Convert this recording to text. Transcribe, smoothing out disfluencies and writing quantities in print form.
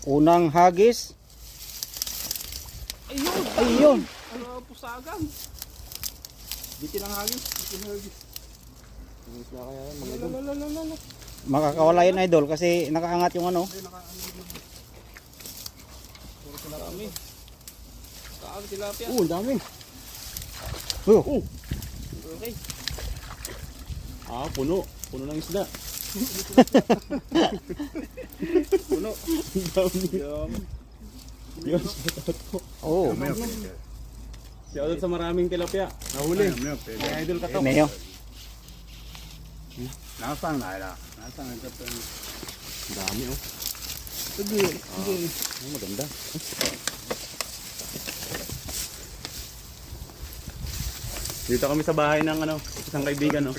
Unang hagis. Ayun! Ayun. Pusagan. Bitin ang hagis. Bitin ang hagis. Isda kaya yan, mga idol. Lalalala. Makakawala yun idol kasi nakaangat yung ano. Dami. Saan tilapia? Ang dami. Oh. Okay. Puno. Puno ng isda. Puno. Ang dami. Yun. Oh. Shoutout sa maraming tilapia. Nahuli. Ay, idol katok. Mayo. Nasang na ila. Nasang ito. Ang dami oh. Sige. Maganda. Dito kami sa bahay ng isang kaibigan no.